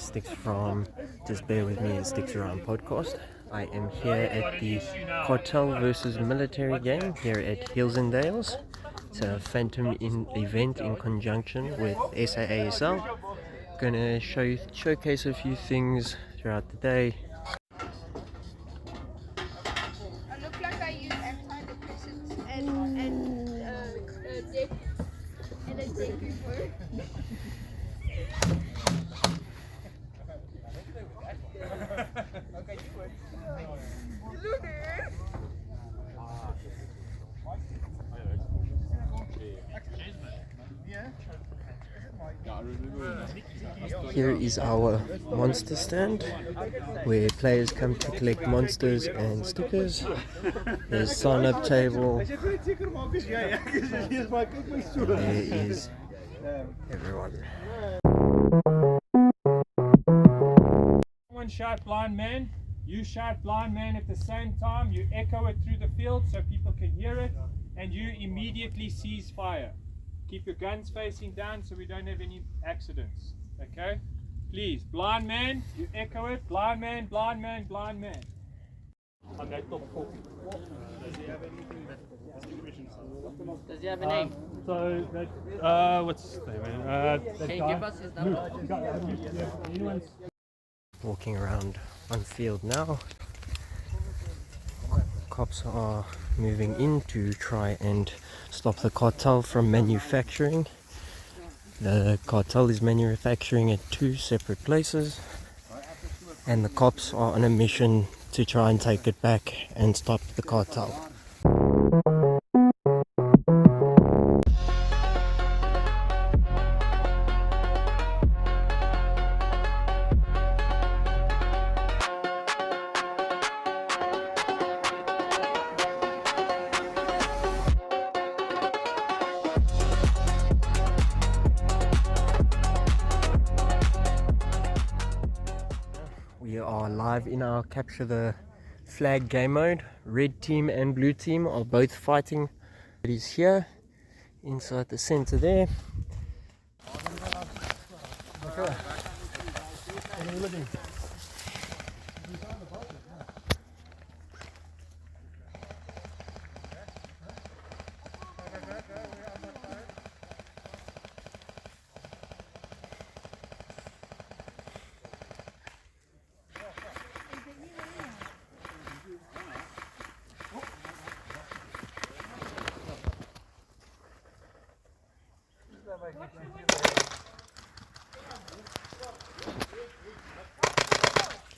guys, Styx from Just Bear With Me and Styx Around podcast. I am here at the Cartel versus Military game here at Hills and Dales. It's a phantom event in conjunction with SAASL. Gonna showcase a few things throughout the day. I look like I use antidepressants and a dick before. Here is our monster stand where players come to collect monsters and stickers. There's sign up table. There is everyone. Someone shout blind man, you shout blind man at the same time, you echo it through the field so people can hear it, and you immediately cease fire. Keep your guns facing down so we don't have any accidents. Okay? Please, blind man, you echo it, blind man, blind man, blind man. Okay, top 4. Does he have a name? So that what's his name? That Can you guy. give us his number? Anyone's Walking around on field now. Cops are moving in to try and stop the cartel from manufacturing. The cartel is manufacturing at 2 separate places, and the cops are on a mission to try and take it back and stop the cartel. We are live in our capture the flag game mode. Red team and blue team are both fighting. It is here inside the center there. Okay. What are we looking?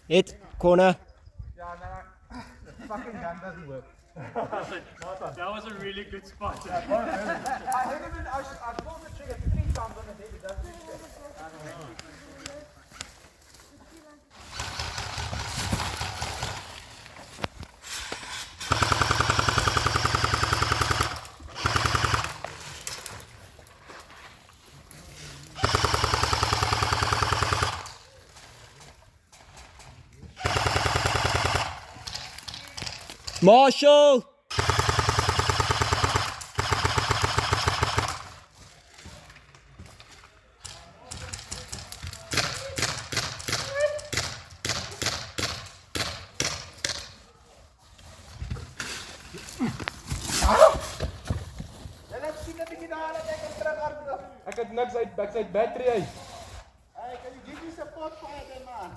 Hit, corner. Yeah, no, the fucking gun doesn't work. that was a really good spot. I hit him in, I pulled the trigger 3 times on the head, it doesn't work. Marshal! Ek het niks uit battery uit. Hey, can you give me support fire then, man?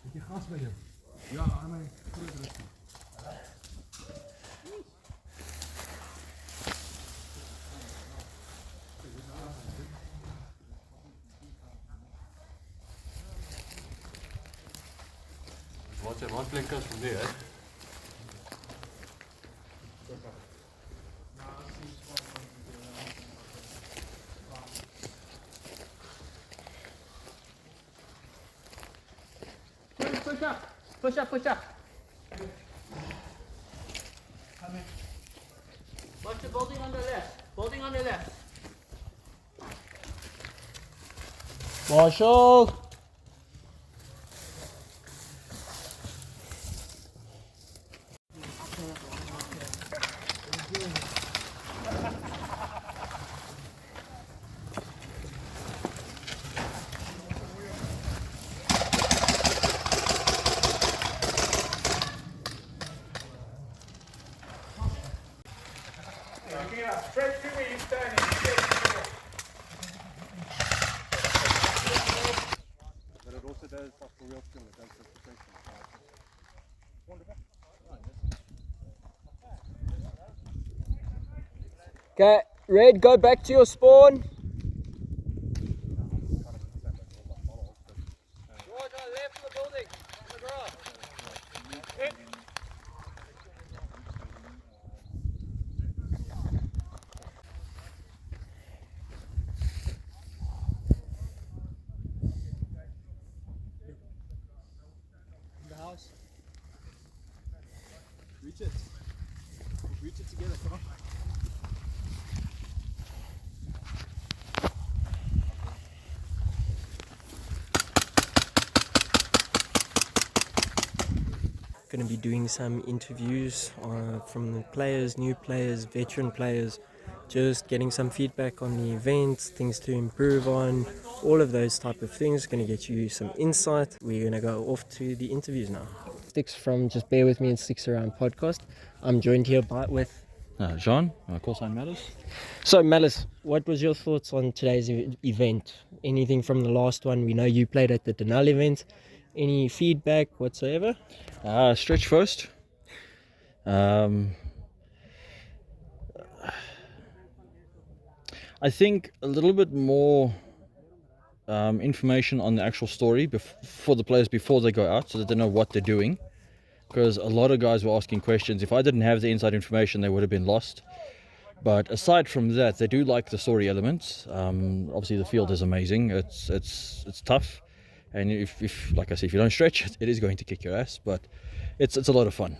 Met je gas bij je? Ja, aan mijn grote richting. Wat blinkers van die, hè? Push up, push up. Watch the building on the left. Building on the left. Marshal! through where you're standing. Straight through. But it also does for real skill, it does the protection. Okay, Red, go back to your spawn. Reach it. Reach it together, come on. Going to be doing some interviews from the players, new players, veteran players, just getting some feedback on the events, things to improve on, all of those type of things. Going to get you some insight. We're going to go off to the interviews now. Styx from Just Bear With Me and Styx Around podcast. I'm joined here with Jean, call sign Malice. So Malice, what was your thoughts on today's event? Anything from the last one? We know you played at the Denali event. Any feedback whatsoever? Stretch first. I think a little bit more information on the actual story for the players before they go out, so that they know what they're doing. Because a lot of guys were asking questions. If I didn't have the inside information, they would have been lost. But aside from that, they do like the story elements. Obviously, the field is amazing. It's tough, and if like I said, if you don't stretch, it is going to kick your ass. But it's a lot of fun.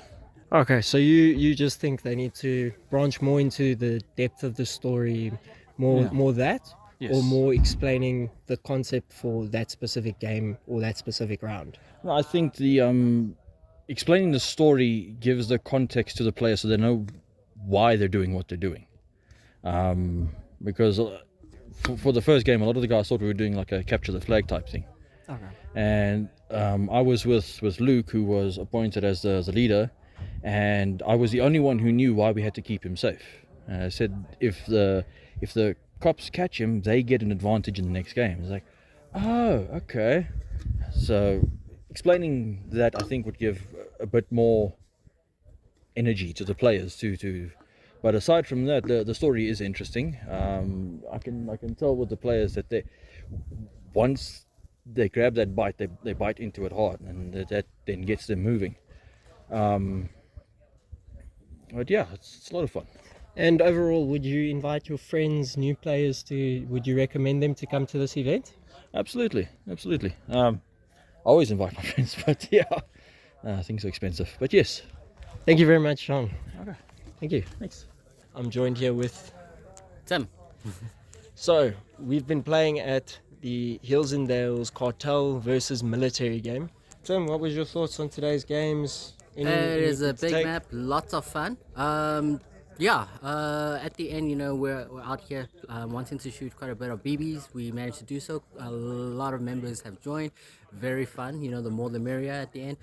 Okay, so you just think they need to branch more into the depth of the story, more that, Yes. or more explaining the concept for that specific game or that specific round. No, I think the explaining the story gives the context to the players, so they know why they're doing what they're doing. Because for the first game, a lot of the guys thought we were doing like a capture the flag type thing. Okay. And I was with Luke, who was appointed as the leader, and I was the only one who knew why we had to keep him safe. And I said, if the cops catch him, they get an advantage in the next game. It's like, oh, okay. So explaining that, I think, would give a bit more energy to the players too. But aside from that, the story is interesting. I can tell with the players that they, once they grab that bite, they bite into it hard, and that then gets them moving. But yeah, it's a lot of fun. And overall, would you invite your friends, new players, would you recommend them to come to this event? Absolutely. I always invite my friends, but yeah, things are expensive. But yes. Thank you very much, Sean. Okay. Thank you. Thanks. I'm joined here with Tim. So, we've been playing at the Hills and Dales Cartel versus Military game. Tim, what was your thoughts on today's games? It is a big take? map, lots of fun. At the end, we're out here wanting to shoot quite a bit of BBs. We managed to do so. A lot of members have joined. Very fun. The more the merrier at the end.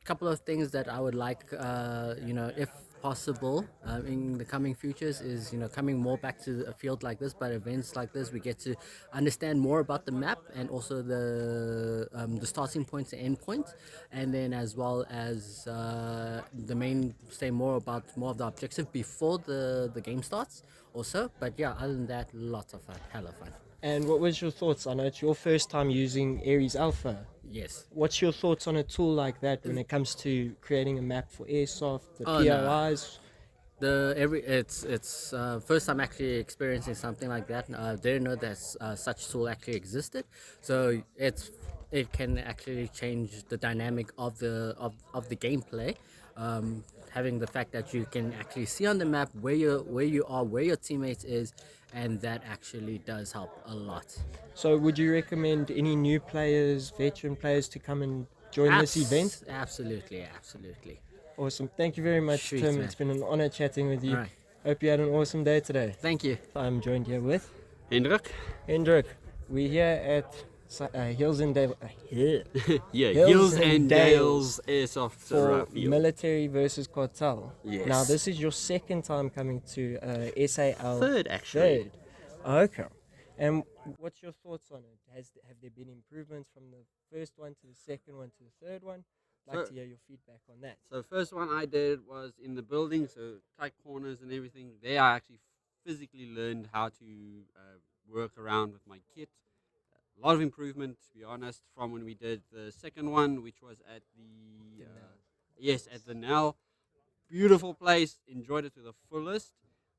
Couple of things that I would like, if possible, in the coming futures is, coming more back to a field like this, but events like this, we get to understand more about the map and also the starting points and end points, and then as well as more of the objective before the game starts also. But yeah, other than that, lots of fun, hella fun. And what was your thoughts? I know it's your first time using Ares Alpha. Yes. What's your thoughts on a tool like that when it comes to creating a map for Airsoft, the Oh, no. POIs? It's first time actually experiencing something like that. Didn't know that such tool actually existed. So it can actually change the dynamic of the gameplay. Having the fact that you can actually see on the map where you are, where your teammates is, and that actually does help a lot. So would you recommend any new players, veteran players to come and join this event? Absolutely. Awesome. Thank you very much, Sweet, Tim. man. It's been an honor chatting with you. All right. Hope you had an awesome day today. Thank you. I'm joined here with Hendrik. Hendrik. We're here at Hills and Dale. Yeah, Hills Hills and and Dales Dales Airsoft For field. military versus cartel. Yes. Now this is your second time coming to SAL. Third, actually. Third. Okay. And what's your thoughts on it? Have there been improvements from the first one to the second one to the third one? I'd like So- to hear your feedback on that. So first one I did was in the building, so tight corners and everything. There I actually physically learned how to work around with my kit. A lot of improvement, to be honest, from when we did the second one, which was at the yes, at the Nell. Beautiful place, enjoyed it to the fullest.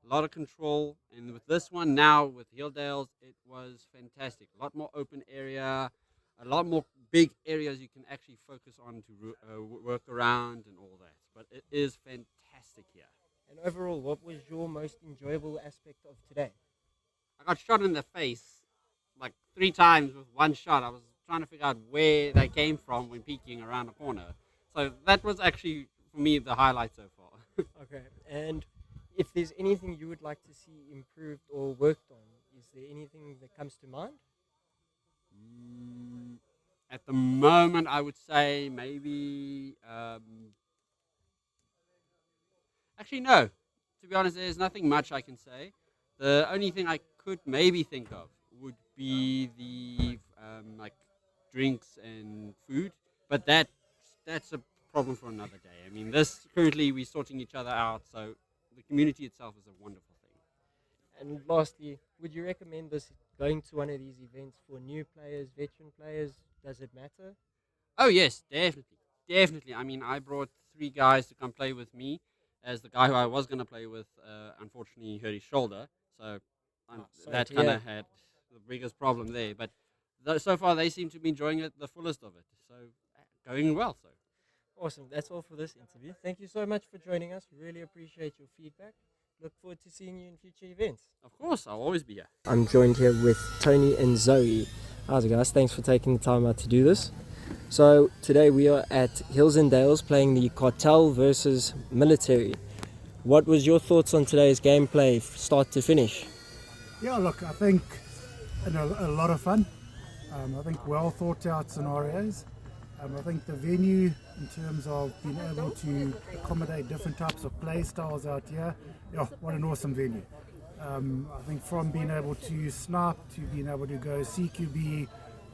A lot of control, and with this one now with Hilldales, it was fantastic. A lot more open area, a lot more big areas you can actually focus on to work around and all that. But it is fantastic here. And overall, what was your most enjoyable aspect of today? I got shot in the face like 3 times with one shot. I was trying to figure out where they came from when peeking around a corner. So that was actually, for me, the highlight so far. Okay. And if there's anything you would like to see improved or worked on, is there anything that comes to mind? At the moment, I would say maybe... actually, no. To be honest, there's nothing much I can say. The only thing I could maybe think of would be the like drinks and food, but that's a problem for another day. I mean, this currently we're sorting each other out, so the community itself is a wonderful thing. And lastly, would you recommend this going to one of these events for new players, veteran players? Does it matter? Oh yes, definitely. I mean, I brought 3 guys to come play with me, as the guy who I was going to play with unfortunately hurt his shoulder, so that kind of had the biggest problem there. But so far they seem to be enjoying it, the fullest of it, so going well. So Awesome. That's all for this interview. Thank you so much for joining us. Really appreciate your feedback. Look forward to seeing you in future events. of course I'll always be here. I'm joined here with Tony and Zoe. How's it, guys? Thanks for taking the time out to do this. So today we are at Hills and Dales playing the cartel versus military. What was your thoughts on today's gameplay, start to finish? Yeah, look, I think a lot of fun. I think well thought out scenarios. I think the venue, in terms of being able to accommodate different types of play styles out here, yeah, what an awesome venue. I think from being able to snipe to being able to go CQB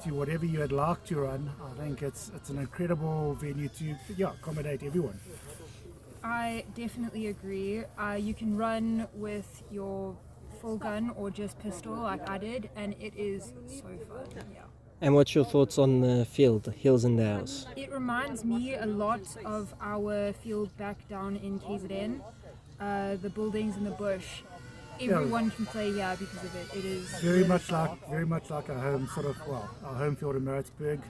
to whatever you had liked to run, I think it's an incredible venue to accommodate everyone. I definitely agree. You can run with your full gun or just pistol like I did, and it is so fun. Yeah. And what's your thoughts on the field, Hills and Dales? It reminds me a lot of our field back down in KZN, the buildings in the bush. Everyone can play here because of it. It is very much like our home our home field in Maritzburg,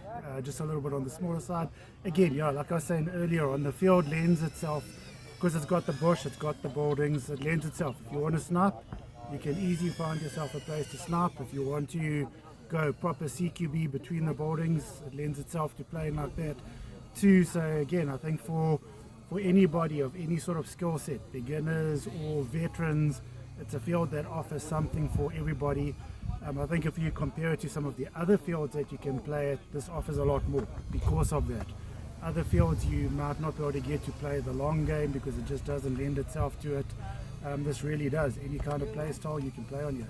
just a little bit on the smaller side. Again, like I was saying earlier, on the field lends itself, because it's got the bush, it's got the buildings, it lends itself. If you want to snipe, you can easily find yourself a place to snipe. If you want to go proper CQB between the buildings, it lends itself to playing like that too. So again, I think for anybody of any sort of skill set, beginners or veterans, it's a field that offers something for everybody. I think if you compare it to some of the other fields that you can play at, this offers a lot more because of that. Other fields you might not be able to get to play the long game because it just doesn't lend itself to it. This really does. Any kind of play style you can play on here.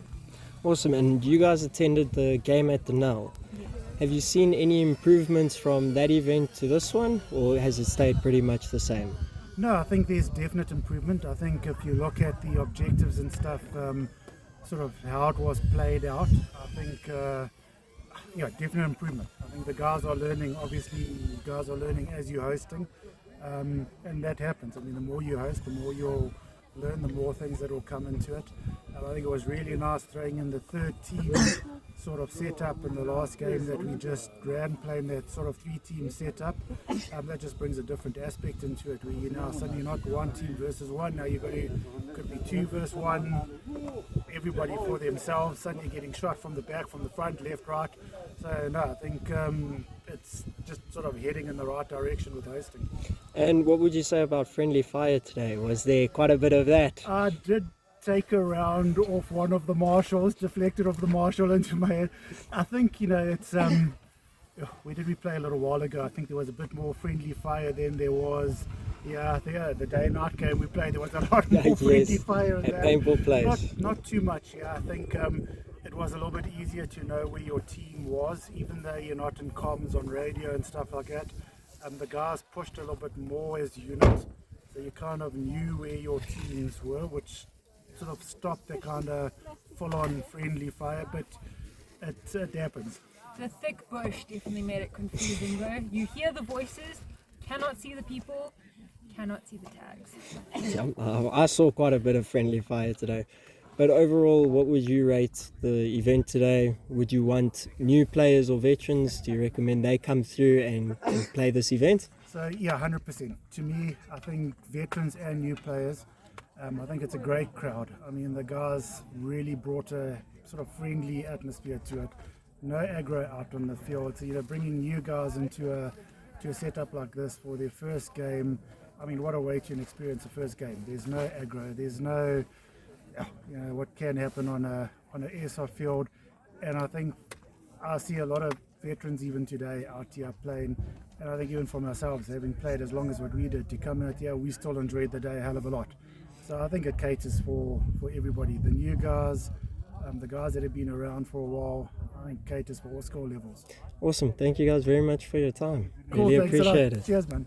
Awesome. And you guys attended the game at the Null. Yes. Have you seen any improvements from that event to this one, or has it stayed pretty much the same? No, I think there's definite improvement. I think if you look at the objectives and stuff, sort of how it was played out, I think, definite improvement. I think the guys are learning, obviously, guys are learning as you're hosting, and that happens. I mean, the more you host, the more you'll learn, the more things that will come into it. I think it was really nice throwing in the third team sort of setup in the last game that we just ran, playing that sort of 3-team setup. That just brings a different aspect into it, where you now suddenly not one team versus one, now you've got to, could be 2 versus 1, everybody for themselves, suddenly getting shot from the back, from the front, left, right. So no, I think it's just sort of heading in the right direction with hosting. And what would you say about friendly fire today? Was there quite a bit of that? I did take a round off one of the marshals, deflected off the marshal into my head. I think, it's where did we play a little while ago? I think there was a bit more friendly fire than there was. Yeah, the day and night game we played, there was a lot more friendly fire. At paintball place. Not too much. Yeah, I think it was a little bit easier to know where your team was, even though you're not in comms on radio and stuff like that. The guys pushed a little bit more as units, so you kind of knew where your teams were, which sort of stopped the kind of full-on friendly fire, but it happens. The thick bush definitely made it confusing though. You hear the voices, cannot see the people, cannot see the tags. I saw quite a bit of friendly fire today. But overall, what would you rate the event today? Would you want new players or veterans? Do you recommend they come through and play this event? So yeah, 100%. To me, I think veterans and new players, I think it's a great crowd. I mean, the guys really brought a sort of friendly atmosphere to it. No aggro out on the field. So, bringing new guys into a setup like this for their first game, I mean, what a way to experience the first game. There's no aggro. There's no, what can happen on an airsoft field. And I think I see a lot of veterans even today out here playing. And I think even for ourselves, having played as long as what we did, to come out here, we still enjoyed the day a hell of a lot. So I think it caters for everybody. The new guys, the guys that have been around for a while, I think caters for all skill levels. Awesome. Thank you guys very much for your time. Cool, really appreciate it. Cheers, man.